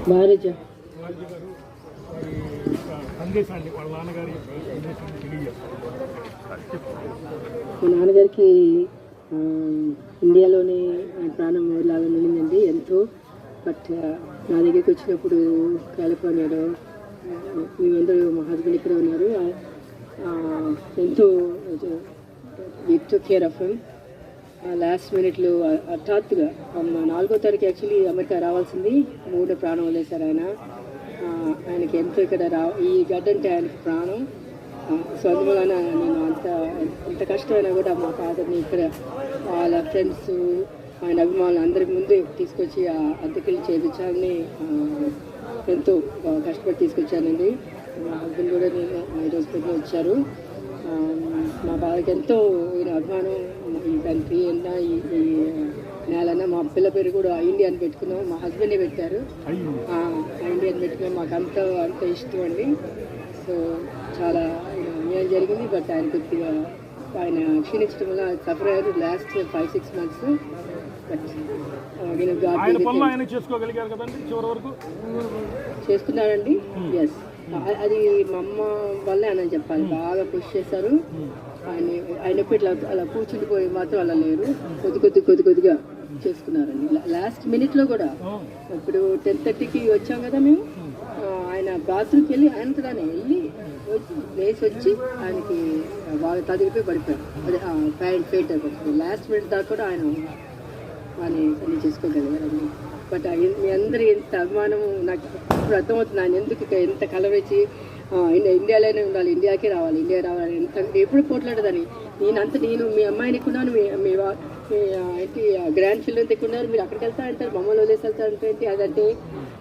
భారజ సందేశాన్ని వాళ్ళ నాన్నగారి సందేశాన్ని తెలియజేస్తారు. మా నాన్నగారికి ఇండియాలోనే ప్రాణం లాగా నిలిందండి ఎంతో. బట్ నా దగ్గరికి వచ్చినప్పుడు కాలిఫోర్నియాలో మేమందరూ మా హస్బెండ్ ఇక్కడ ఉన్నారు. ఎంతో we took care of him. Last మినిట్లో హఠాత్తుగా 4వ తారీఖు యాక్చువల్లీ అమెరికా రావాల్సింది, 3 ప్రాణం వదిలేశారు ఆయన. ఆయనకి ఎంతో ఇక్కడ ఈ గడ్డ అంటే ఆయనకి ప్రాణం. సో అందువలన నేను ఎంత కష్టమైనా కూడా మా ఫాదర్ని ఇక్కడ వాళ్ళ ఫ్రెండ్స్ ఆయన అభిమానులు అందరికి ముందే తీసుకొచ్చి ఆ అద్దెకెళ్ళి చేయించాలని ఎంతో కష్టపడి తీసుకొచ్చానండి. మా హస్బెండ్ కూడా నేను ఈరోజు పొద్దున వచ్చారు. మా బాధకి ఎంతో అభిమానం. ఈ కంట్రీ అన్నా ఈ నేలన్నా మా పిల్ల పేరు కూడా ఇండియా అని పెట్టుకున్నాం. మా హస్బెండే పెట్టారు, ఇండియా అని పెట్టుకున్నాం. మాకు అంత ఇష్టం అండి. సో చాలా అన్యాయం జరిగింది. బట్ ఆయన కొద్దిగా ఆయన క్షీణించడం వల్ల సఫర్ అయ్యారు లాస్ట్ 5-6 months. బట్ చేసుకున్నారండి. ఎస్, అది మా అమ్మ వల్లే అని చెప్పాలి. బాగా పుష్ చేశారు ఆయన ఎప్పుడు ఇట్లా అలా కూర్చుండిపోయి మాత్రం అలా లేరు. కొద్దిగా చేసుకున్నారండి. లాస్ట్ మినిట్లో కూడా ఇప్పుడు 10:30కి వచ్చాం కదా మేము. ఆయన బాత్రూమ్కి వెళ్ళి ఆయనతోనే వెళ్ళి లేచి వచ్చి ఆయనకి బాగా తదిలిపోయి పడిపోయారు. అదే ప్యాంట్ ఫేట్ అయిపోతుంది. లాస్ట్ మినిట్ దాకా కూడా ఆయన అన్నీ చేసుకోగలిగారండి. బట్ మీ అందరూ ఎంత అభిమానం నాకు ఇప్పుడు అర్థమవుతుంది. ఆయన ఎందుకు ఎంత కలవరించి ఇండియాలోనే ఉండాలి, ఇండియాకే రావాలి, ఇండియా రావాలి ఎంత ఎప్పుడు పోట్లాడదని. నేను మీ అమ్మాయిని ఎక్కున్నాను, మీ ఏంటి గ్రాండ్ చిల్డ్రన్ ఎక్కున్నారు, మీరు అక్కడికి వెళ్తా అంటారు, మమ్మల్ని వదిలేసి వెళ్తా అంటే అదంటే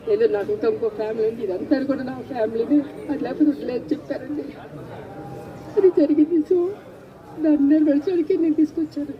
లేదు నాకు ఇంకా ఇంకో ఫ్యామిలీ ఉంది, ఇదంతా కూడా నా ఫ్యామిలీని, అది లేకపోతే లేదు చెప్పారండి. అది జరిగింది. సో దాన్ని నెరవేర్చడానికి నేను తీసుకొచ్చాను.